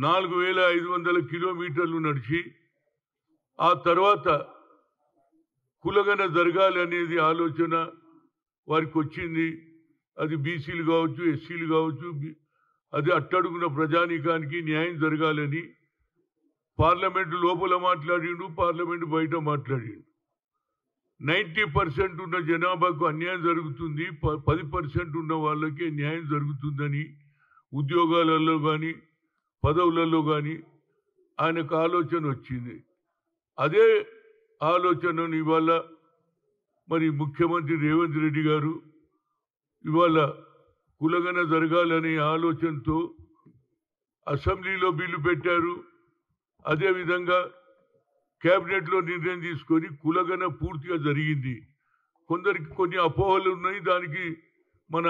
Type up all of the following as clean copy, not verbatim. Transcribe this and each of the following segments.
4500 కిలోమీటర్లు నడిచి ఆ తర్వాత కులగన జరగాలి అనేది ఆలోచన వారికి వచ్చింది. అది బీసీలు కావచ్చు, ఎస్సీలు కావచ్చు, అది అట్టడుగున ప్రజానీకానికి న్యాయం జరగాలని పార్లమెంటు లోపల మాట్లాడిండు, పార్లమెంటు బయట మాట్లాడిండు. 90% ఉన్న జనాభాకు అన్యాయం జరుగుతుంది, 10% ఉన్న వాళ్ళకే న్యాయం జరుగుతుందని ఉద్యోగాలలో కానీ పదవులలో కానీ ఆయనకు ఆలోచన వచ్చింది. అదే ఆలోచనను ఇవాళ మరి ముఖ్యమంత్రి రేవంత్ రెడ్డి గారు ఇవాళ కులగన జరగాలనే ఆలోచనతో అసెంబ్లీలో బిల్లు పెట్టారు. అదేవిధంగా కేబినెట్లో నిర్ణయం తీసుకొని కులగన పూర్తిగా జరిగింది. కొందరికి కొన్ని అపోహలు ఉన్నాయి, దానికి మన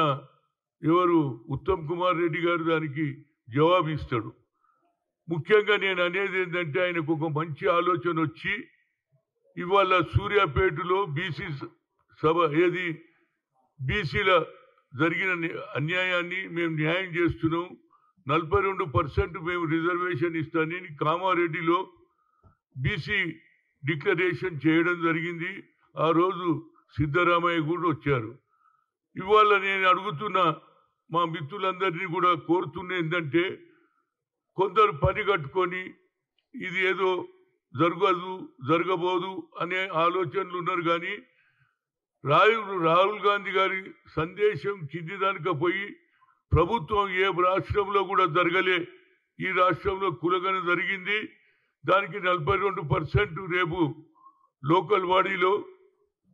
ఎవరు ఉత్తమ్ కుమార్ రెడ్డి గారు దానికి జవాబు ఇస్తాడు. ముఖ్యంగా నేను అనేది ఏంటంటే ఆయనకు ఒక మంచి ఆలోచన వచ్చి ఇవాళ సూర్యాపేటలో బీసీ సభ ఏది బీసీల జరిగిన అన్యాయాన్ని మేము న్యాయం చేస్తున్నాం, 42% మేము రిజర్వేషన్ ఇస్తానని కామారెడ్డిలో బీసీ డిక్లరేషన్ చేయడం జరిగింది. ఆ రోజు సిద్ధరామయ్య కూడా వచ్చారు. ఇవాళ నేను అడుగుతున్న మా మిత్రులందరినీ కూడా కోరుతున్న ఏంటంటే కొందరు పని కట్టుకొని ఇది ఏదో జరగబోదు అనే ఆలోచనలు ఉన్నారు. కానీ రాహుల్ గాంధీ గారి సందేశం కింది దానికి పోయి ప్రభుత్వం ఏ రాష్ట్రంలో కూడా జరగలే, ఈ రాష్ట్రంలో కులగన జరిగింది, దానికి 42% రేపు లోకల్ బాడీలో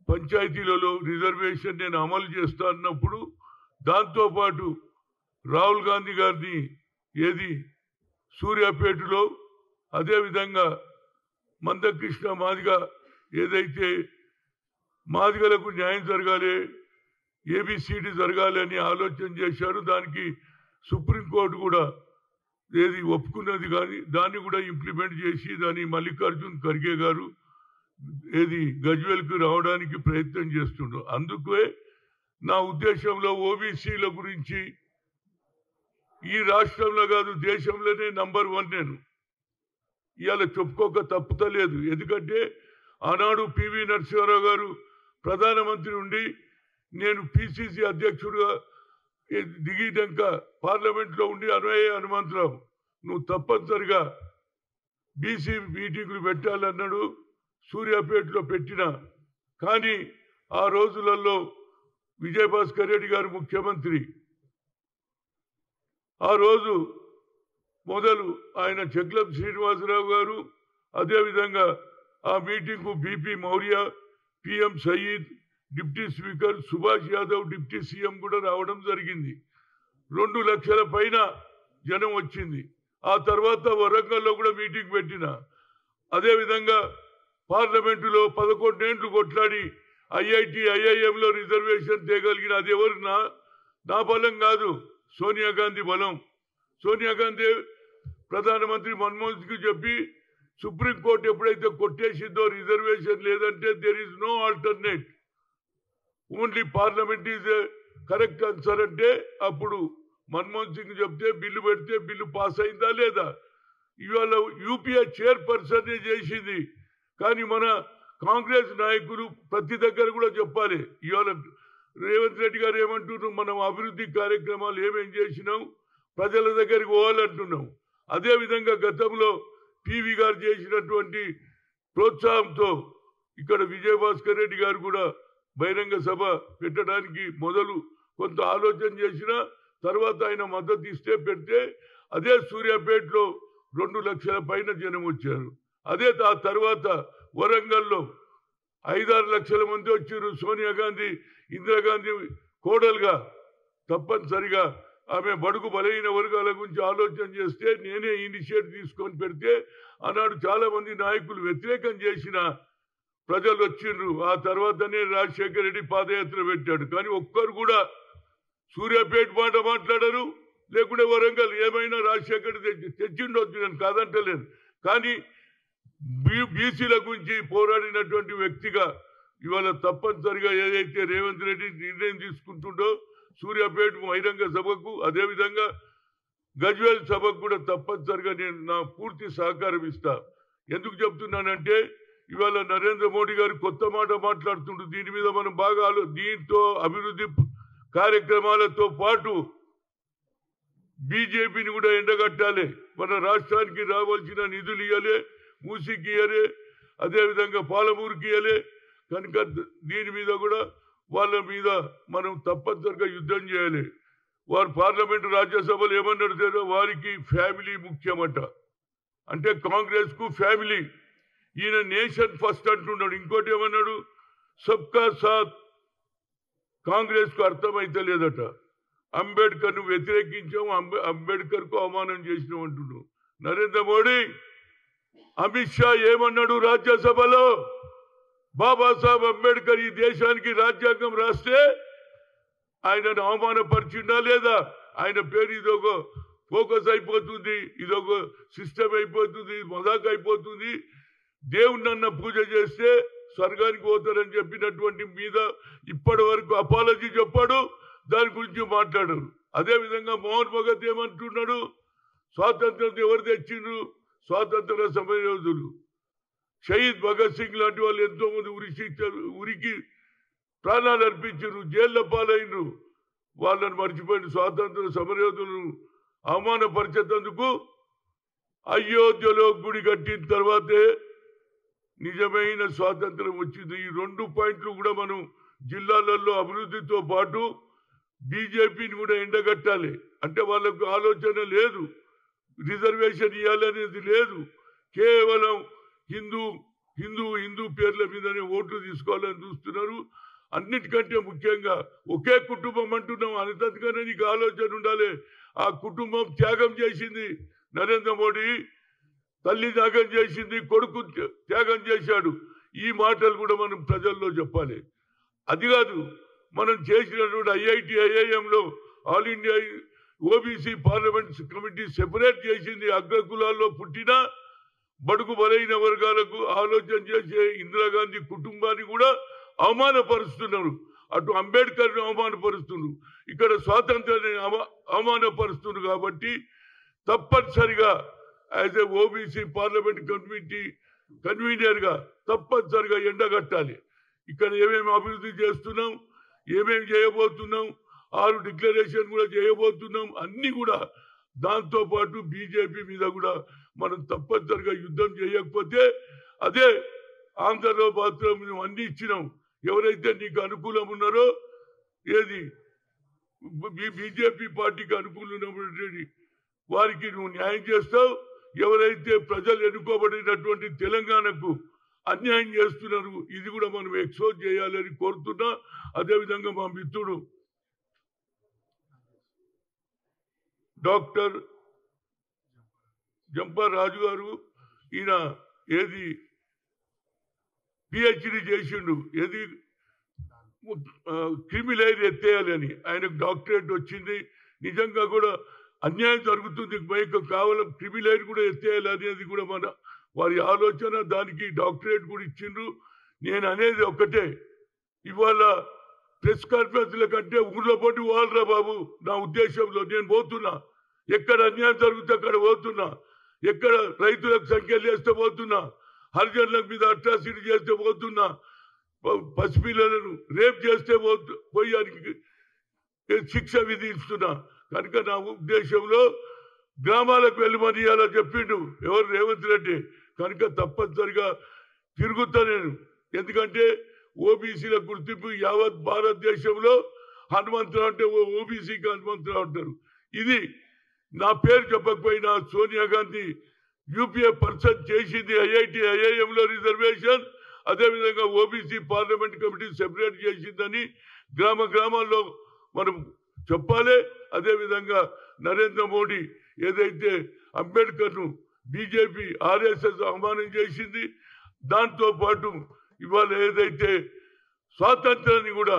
పంచాయతీలలో రిజర్వేషన్ నేను అమలు చేస్తా అన్నప్పుడు దాంతోపాటు రాహుల్ గాంధీ గారిని ఏది సూర్యాపేటలో అదేవిధంగా మందకృష్ణ మాదిగ ఏదైతే మాదిగలకు న్యాయం జరగాలి, ఏబిసిడి జరగాలి అని ఆలోచన చేశారు. దానికి సుప్రీంకోర్టు కూడా ఏది ఒప్పుకున్నది, కానీ దాన్ని కూడా ఇంప్లిమెంట్ చేసి దాన్ని మల్లికార్జున్ ఖర్గే గారు ఏది గజ్వేల్కి రావడానికి ప్రయత్నం చేస్తుండ్రు. అందుకే నా ఉద్దేశంలో ఓబీసీల గురించి ఈ రాష్ట్రంలో కాదు దేశంలోనే నంబర్ 1 నేను ఇవాళ చెప్పుకోక తప్పుతలేదు. ఎందుకంటే ఆనాడు పివి నరసింహారావు గారు ప్రధానమంత్రి ఉండి నేను పిసిసి అధ్యక్షుడుగా దిగినాక పార్లమెంట్లో ఉండి హనుమంతరావు నువ్వు తప్పనిసరిగా బీసీ మీటింగులు పెట్టాలన్నాడు. సూర్యాపేటలో పెట్టిన, కానీ ఆ రోజులలో విజయభాస్కర్ రెడ్డి గారు ముఖ్యమంత్రి, ఆ రోజు మొదలు ఆయన చెక్లం శ్రీనివాసరావు గారు, అదేవిధంగా ఆ మీటింగ్కు BP Maurya, PM Sayeed, deputy speaker Subhash Yadav, deputy CM కూడా రావడం జరిగింది. 2 లక్షల పైన జనం వచ్చింది. ఆ తర్వాత వరంగల్లో కూడా మీటింగ్ పెట్టిన, అదేవిధంగా పార్లమెంటులో 11 ఏళ్లు కొట్లాడి ఐఐటి ఐఐఎంలో రిజర్వేషన్ తేగలిగిన అది ఎవరు నా బలం కాదు, సోనియా గాంధీ బలం. సోనియా గాంధీ ప్రధానమంత్రి మన్మోహన్ సింగ్ చెప్పి సుప్రీంకోర్టు ఎప్పుడైతే కొట్టేసిందో రిజర్వేషన్ లేదంటే there is no alternate, only parliament is correct answer అంటే అప్పుడు మన్మోహన్ సింగ్ చెప్తే బిల్లు పెడితే బిల్లు పాస్ అయిందా లేదా. ఇవాళ యూపీఏ చైర్పర్సన్ చేసింది, కానీ మన కాంగ్రెస్ నాయకులు ప్రతి దగ్గర కూడా చెప్పాలి. ఇవాళ రేవంత్ రెడ్డి గారు ఏమంటున్నాం, మనం అభివృద్ధి కార్యక్రమాలు ఏమేం చేసినాం ప్రజల దగ్గరికి పోవాలంటున్నాం. అదేవిధంగా గతంలో పివి గారు చేసినటువంటి ప్రోత్సాహంతో ఇక్కడ విజయభాస్కర్ రెడ్డి గారు కూడా బహిరంగ సభ పెట్టడానికి మొదలు కొంత ఆలోచన చేసిన తర్వాత ఆయన మద్దతు ఇస్తే పెడితే అదే సూర్యాపేటలో 2 లక్షల పైన జనం వచ్చారు. అదే ఆ తర్వాత వరంగల్లో 5-6 లక్షల మంది వచ్చారు. సోనియా గాంధీ ఇందిరాగాంధీ కోడలుగా తప్పనిసరిగా ఆమె బడుగు బలహీన వర్గాల గురించి ఆలోచన చేస్తే నేనే ఇనిషియేటివ్ తీసుకొని పెడితే ఆనాడు చాలా మంది నాయకులు వ్యతిరేకం చేసిన ప్రజలు వచ్చిండ్రు. ఆ తర్వాతనే రాజశేఖర రెడ్డి పాదయాత్ర పెట్టాడు. కానీ ఒక్కరు కూడా సూర్యాపేట మాట మాట్లాడరు, లేకుంటే వరంగల్ ఏమైనా రాజశేఖర్ తెచ్చిండొచ్చు, నేను కాదంటలేను. కానీ బీసీల గురించి పోరాడినటువంటి వ్యక్తిగా ఇవాళ తప్పనిసరిగా ఏదైతే రేవంత్ రెడ్డి నిర్ణయం తీసుకుంటుండో సూర్యాపేట బహిరంగ సభకు, అదేవిధంగా గజ్వేల్ సభకు కూడా తప్పనిసరిగా నేను నా పూర్తి సహకారం ఇస్తా. ఎందుకు చెప్తున్నానంటే ఇవాళ నరేంద్ర మోడీ గారు కొత్త మాట మాట్లాడుతుండ్రు. దీని మీద మనం బాగా దీంతో అభివృద్ధి కార్యక్రమాలతో పాటు బీజేపీని కూడా ఎండగట్టాలి. మన రాష్ట్రానికి రావాల్సిన నిధులు ఇవ్వాలి, మూసికి ఇవ్వాలి, అదేవిధంగా పాలమూరుకి ఇవ్వాలి. కనుక దీని మీద కూడా వాళ్ళ మీద మనం తప్పనిసరిగా యుద్ధం చేయాలి. వారు పార్లమెంటు రాజ్యసభలు ఏమన్నాడు, వారికి ఫ్యామిలీ ముఖ్యమట. అంటే కాంగ్రెస్ కు ఫ్యామిలీ. ఈయన నేషన్ ఫస్ట్ అంటున్నాడు. ఇంకోటి ఏమన్నాడు, సబ్కా సాత్. కాంగ్రెస్ కు అర్థమైతే లేదట. అంబేద్కర్ ను వ్యతిరేకించాము, అంబేద్కర్ కు అవమానం చేసినాం అంటున్నాడు నరేంద్ర మోడీ. అమిత్ షా ఏమన్నాడు రాజ్యసభలో, బాబాసాహెబ్ అంబేద్కర్ ఈ దేశానికి రాజ్యాంగం రాస్తే ఆయనను అవమానపరిచిందా లేదా? ఆయన పేరు ఇదొక ఫోకస్ అయిపోతుంది, ఇదొక సిస్టమ్ అయిపోతుంది, మజాక్ అయిపోతుంది. దేవుణ్ణన్న పూజ చేస్తే స్వర్గానికి పోతారని చెప్పినటువంటి మీద ఇప్పటి వరకు అపాలజీ చెప్పాడు, దాని గురించి మాట్లాడారు. అదేవిధంగా మోహన్ భగత్ ఏమంటున్నాడు, స్వాతంత్రం ఎవరు తెచ్చిండ్రు? స్వాతంత్ర సమరయోధులు. షహీద్ భగత్ సింగ్ లాంటి వాళ్ళు ఎంతో మంది ఉరికి ప్రాణాలు అర్పించారు, జైళ్ల పాలైనరు. వాళ్ళని మర్చిపోయిన స్వాతంత్ర సమరయోధులను అవమానపరిచేందుకు అయోధ్యలో గుడి కట్టిన తర్వాతే నిజమైన స్వాతంత్రం వచ్చింది. ఈ 2 పాయింట్లు కూడా మనం జిల్లాలలో అభివృద్ధితో పాటు బీజేపీని కూడా ఎండగట్టాలి. అంటే వాళ్ళకు ఆలోచన లేదు, రిజర్వేషన్ ఇవ్వాలనేది లేదు. కేవలం హిందూ హిందూ హిందూ పేర్ల మీదనే ఓట్లు తీసుకోవాలని చూస్తున్నారు. అన్నిటికంటే ముఖ్యంగా ఒకే కుటుంబం అంటున్నాం, అంతగానే నీకు ఆలోచన ఉండాలి. ఆ కుటుంబం త్యాగం చేసింది నరేంద్ర మోడీ, తల్లి త్యాగం చేసింది, కొడుకు త్యాగం చేశాడు. ఈ మాటలు కూడా మనం ప్రజల్లో చెప్పాలి. అది కాదు, మనం చేసినటువంటి ఐఐటి ఐఐఎంలో all India OBC parliament committee separate చేసింది. అగ్రకులాల్లో పుట్టిన బడుగు బలైన వర్గాలకు ఆలోచన చేసే ఇందిరాగాంధీ కుటుంబాన్ని కూడా అవమానపరుస్తున్నారు. అటు అంబేద్కర్ని అవమానపరుస్తున్నారు, ఇక్కడ స్వాతంత్రాన్ని అవమానపరుస్తున్నారు. కాబట్టి తప్పనిసరిగా as a OBC parliament committee convener గా తప్పనిసరిగా ఎండగట్టాలి. ఇక్కడ ఏమేమి అభివృద్ధి చేస్తున్నాం, ఏమేమి చేయబోతున్నాం, 6 డిక్లరేషన్ కూడా చేయబోతున్నాం. అన్ని కూడా దాంతో పాటు బీజేపీ మీద కూడా మనం తప్పనిసరిగా యుద్ధం చేయకపోతే అదే ఆంధ్రలో మాత్రం మేము అన్ని ఇచ్చినాం. ఎవరైతే నీకు అనుకూలం ఉన్నారో, ఏది బీజేపీ పార్టీకి అనుకూలమైనటువంటి వారికి నువ్వు న్యాయం చేస్తావు. ఎవరైతే ప్రజలు ఎన్నుకోబడినటువంటి తెలంగాణకు అన్యాయం చేస్తున్నారు, ఇది కూడా మనం ఎక్స్పోజ్ చేయాలని కోరుతున్నా. అదేవిధంగా మా మిత్రుడు డాక్టర్ జంపా రాజు గారు, ఈయన ఏది పిహెచ్డి చేసిండు, ఏది క్రిమిలేర్ ఎత్తేయాలని. ఆయనకు డాక్టరేట్ వచ్చింది. నిజంగా కూడా అన్యాయం జరుగుతుంది, బయట కావాలని క్రిమిలేర్ కూడా ఎత్తేయాలి అనేది కూడా మన వారి ఆలోచన. దానికి డాక్టరేట్ కూడా ఇచ్చిండ్రు. నేను అనేది ఒక్కటే, ఇవాళ ప్రెస్ కాన్ఫరెన్స్ల కంటే ఊర్లో పోటీ వాళ్ళరా బాబు. నా ఉద్దేశంలో నేను పోతున్నా, ఎక్కడ అన్యాయం జరుగుతే అక్కడ పోతున్నా, ఎక్కడ రైతులకు సంఖ్యలు చేస్తే పోతున్నా, హరిజనుల మీద అట్రాసిటీ చేస్తే పోతున్నా, పసిపిల్లలను రేప్ చేస్తే పోయానికి శిక్ష విధిస్తున్నా. కనుక నా ఉద్దేశంలో గ్రామాలకు వెళ్ళమని అలా చెప్పిండు ఎవరు, రేవంత్ రెడ్డి. కనుక తప్పనిసరిగా తిరుగుతా నేను. ఎందుకంటే ఓబీసీల గుర్తింపు యావత్ భారతదేశంలో హనుమంతరావు అంటే ఓబీసీకి హనుమంతరావు అంటారు. ఇది నా పేరు చెప్పకపోయినా సోనియా గాంధీ యూపీఏ పర్సన్ చేసింది. ఐఐటి ఐఐఎంలో రిజర్వేషన్, అదేవిధంగా ఓబీసీ పార్లమెంట్ కమిటీ సెపరేట్ చేసిందని గ్రామాల్లో మనం చెప్పాలి. అదేవిధంగా నరేంద్ర మోడీ ఏదైతే అంబేద్కర్ ను బీజేపీ ఆర్ఎస్ఎస్ అవమానం చేసింది, దాంతో పాటు ఇవాళ ఏదైతే స్వాతంత్రాన్ని కూడా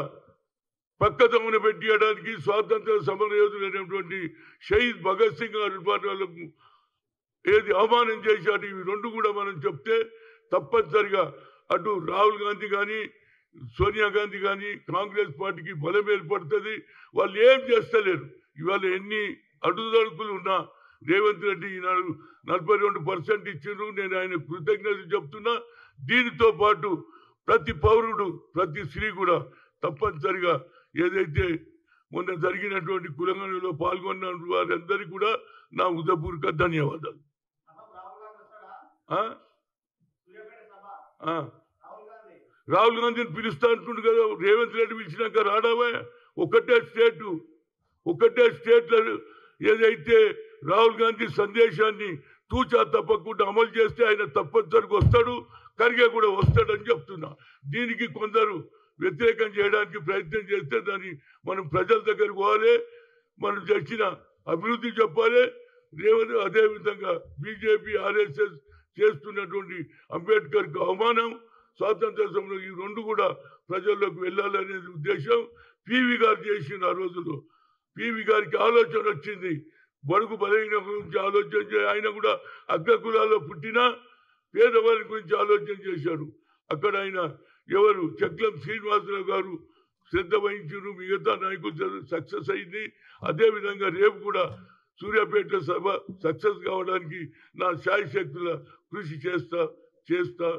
పక్కదమ్మున పెట్టియడానికి స్వాతంత్ర సమరయోధులైనటువంటి షహీద్ భగత్ సింగ్ వాళ్ళకు ఏది అవమానం చేశాడు, ఇవి 2 కూడా మనం చెప్తే తప్పనిసరిగా అటు రాహుల్ గాంధీ కానీ సోనియా గాంధీ కానీ కాంగ్రెస్ పార్టీకి బలం ఏర్పడుతుంది. వాళ్ళు ఏం చేస్తలేరు. ఇవాళ ఎన్ని అడుగుదడుకులు ఉన్న రేవంత్ రెడ్డి ఈనాడు 42% ఇచ్చిండ్రు. నేను ఆయన కృతజ్ఞతలు చెప్తున్నా. దీనితో పాటు ప్రతి పౌరుడు ప్రతి స్త్రీ కూడా తప్పనిసరిగా ఏదైతే మొన్న జరిగినటువంటి కులంలో పాల్గొన్న వారందరికీ కూడా నా హృదయపూర్వక ధన్యవాదాలు. రాహుల్ గాంధీని పిలుస్తా అంటుండు కదా, రేవంత్ రెడ్డి పిలిచినాక రావడమే. ఒకటే స్టేట్ ఏదైతే రాహుల్ గాంధీ సందేశాన్ని తూచా తప్పకుండా అమలు చేస్తే ఆయన తప్పనిసరిగా వస్తాడు, ఖర్గే కూడా వస్తాడని చెప్తున్నా. దీనికి కొందరు వ్యతిరేకం చేయడానికి ప్రయత్నం చేస్తే దాన్ని మనం ప్రజల దగ్గరకు పోవాలి, మనం చేసిన అభివృద్ధి చెప్పాలి. రేవంత్ అదేవిధంగా బీజేపీ ఆర్ఎస్ఎస్ చేస్తున్నటువంటి అంబేద్కర్కి అవమానం, స్వాతంత్ర సమయంలో ఈ రెండు కూడా ప్రజల్లోకి వెళ్ళాలనే ఉద్దేశం పివి గారు చేసిన ఆ రోజుల్లో. పివి గారికి ఆలోచన వచ్చింది, బడుగు బలహీన గురించి ఆలోచన ఆయన కూడా అగ్రకులాల్లో పుట్టిన పేదవారి గురించి ఆలోచన చేశారు. అక్కడ ఆయన ఎవరు చక్లం శ్రీనివాసరావు గారు శ్రద్ధ వహించారు, మిగతా నాయకులు సక్సెస్ అయింది. అదేవిధంగా రేపు కూడా సూర్యాపేట సభ సక్సెస్ కావడానికి నా శాయశక్తుల కృషి చేస్తా.